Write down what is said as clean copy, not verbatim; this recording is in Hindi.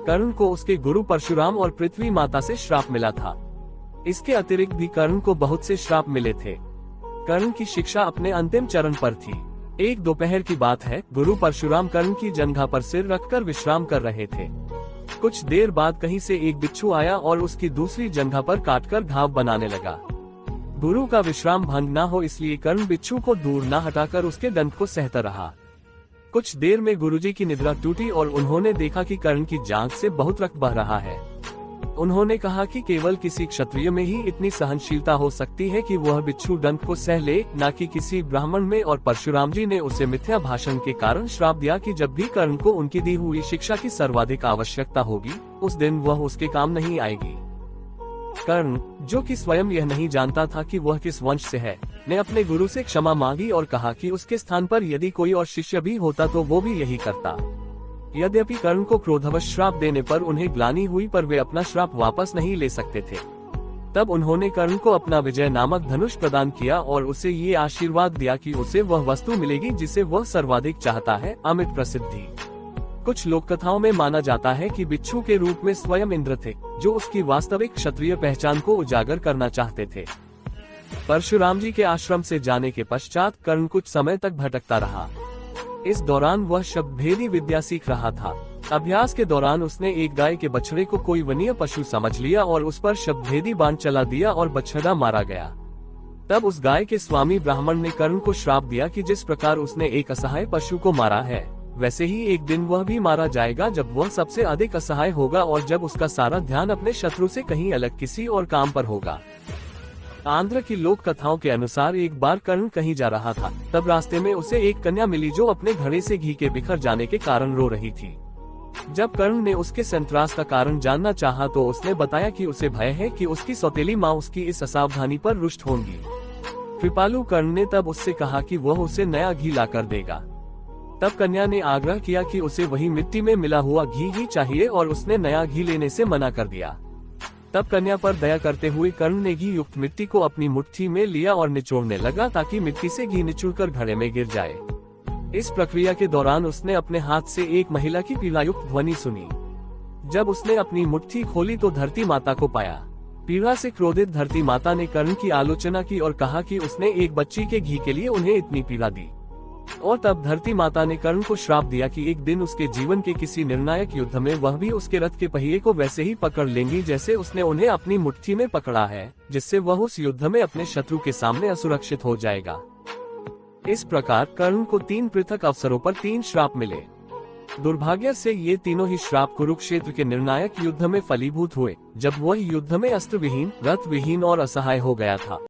कर्ण को उसके गुरु परशुराम और पृथ्वी माता से श्राप मिला था। इसके अतिरिक्त भी कर्ण को बहुत से श्राप मिले थे। कर्ण की शिक्षा अपने अंतिम चरण पर थी। एक दोपहर की बात है, गुरु परशुराम कर्ण की जंघा पर सिर रखकर विश्राम कर रहे थे। कुछ देर बाद कहीं से एक बिच्छू आया और उसकी दूसरी जंघा पर काटकर घाव बनाने लगा। गुरु का विश्राम भंग न हो इसलिए कर्ण बिच्छू को दूर न हटाकर उसके दंत को सहता रहा। कुछ देर में गुरुजी की निद्रा टूटी और उन्होंने देखा कि कर्ण की जांघ से बहुत रक्त बह रहा है। उन्होंने कहा कि केवल किसी क्षत्रिय में ही इतनी सहनशीलता हो सकती है कि वह बिच्छू दंत को सह ले, न कि किसी ब्राह्मण में। और परशुराम जी ने उसे मिथ्या भाषण के कारण श्राप दिया कि जब भी कर्ण को उनकी दी हुई शिक्षा की सर्वाधिक आवश्यकता होगी, उस दिन वह उसके काम नहीं आएगी। कर्ण, जो कि स्वयं यह नहीं जानता था कि वह किस वंश से है, ने अपने गुरु से क्षमा मांगी और कहा कि उसके स्थान पर यदि कोई और शिष्य भी होता तो वो भी यही करता। यद्यपि कर्ण को क्रोधवश श्राप देने पर उन्हें ग्लानि हुई, पर वे अपना श्राप वापस नहीं ले सकते थे। तब उन्होंने कर्ण को अपना विजय नामक धनुष प्रदान किया और उसे ये आशीर्वाद दिया कि उसे वह वस्तु मिलेगी जिसे वह सर्वाधिक चाहता है, अमित प्रसिद्धि। कुछ लोक कथाओं में माना जाता है कि बिच्छू के रूप में स्वयं इंद्र थे, जो उसकी वास्तविक क्षत्रिय पहचान को उजागर करना चाहते थे। परशुराम जी के आश्रम से जाने के पश्चात कर्ण कुछ समय तक भटकता रहा। इस दौरान वह शब्दभेदी विद्या सीख रहा था। अभ्यास के दौरान उसने एक गाय के बछड़े को कोई वन्य पशु समझ लिया और उस पर शब्दभेदी बाण चला दिया और बछड़ा मारा गया। तब उस गाय के स्वामी ब्राह्मण ने कर्ण को श्राप दिया कि जिस प्रकार उसने एक असहाय पशु को मारा है, वैसे ही एक दिन वह भी मारा जाएगा, जब वह सबसे अधिक असहाय होगा और जब उसका सारा ध्यान अपने शत्रु से कहीं अलग किसी और काम पर होगा। आंध्र की लोक कथाओं के अनुसार एक बार कर्ण कहीं जा रहा था। तब रास्ते में उसे एक कन्या मिली जो अपने घड़े से घी के बिखर जाने के कारण रो रही थी। जब कर्ण ने उसके संतरास का कारण जानना चाहा तो उसने बताया कि उसे भय है कि उसकी सौतेली माँ उसकी इस असावधानी पर रुष्ट होंगी। कृपालु कर्ण ने तब उससे कहा कि वह उसे नया घी लाकर देगा। तब कन्या ने आग्रह किया कि उसे वही मिट्टी में मिला हुआ घी ही चाहिए और उसने नया घी लेने से मना कर दिया। तब कन्या पर दया करते हुए कर्ण ने घी युक्त मिट्टी को अपनी मुट्ठी में लिया और निचोड़ने लगा ताकि मिट्टी से घी निचुड़कर घड़े में गिर जाए। इस प्रक्रिया के दौरान उसने अपने हाथ से एक महिला की पीड़ा युक्त ध्वनि सुनी। जब उसने अपनी मुट्ठी खोली तो धरती माता को पाया। पीड़ा से क्रोधित धरती माता ने कर्ण की आलोचना की और कहा कि उसने एक बच्ची के घी के लिए उन्हें इतनी पीड़ा दी। और तब धरती माता ने कर्ण को श्राप दिया कि एक दिन उसके जीवन के किसी निर्णायक युद्ध में वह भी उसके रथ के पहिए को वैसे ही पकड़ लेंगी जैसे उसने उन्हें अपनी मुट्ठी में पकड़ा है, जिससे वह उस युद्ध में अपने शत्रु के सामने असुरक्षित हो जाएगा। इस प्रकार कर्ण को 3 पृथक अवसरों पर 3 श्राप मिले। दुर्भाग्य से ये तीनों ही श्राप कुरुक्षेत्र के निर्णायक युद्ध में फलीभूत हुए, जब वह युद्ध में अस्त्र विहीन, रथ विहीन और असहाय हो गया था।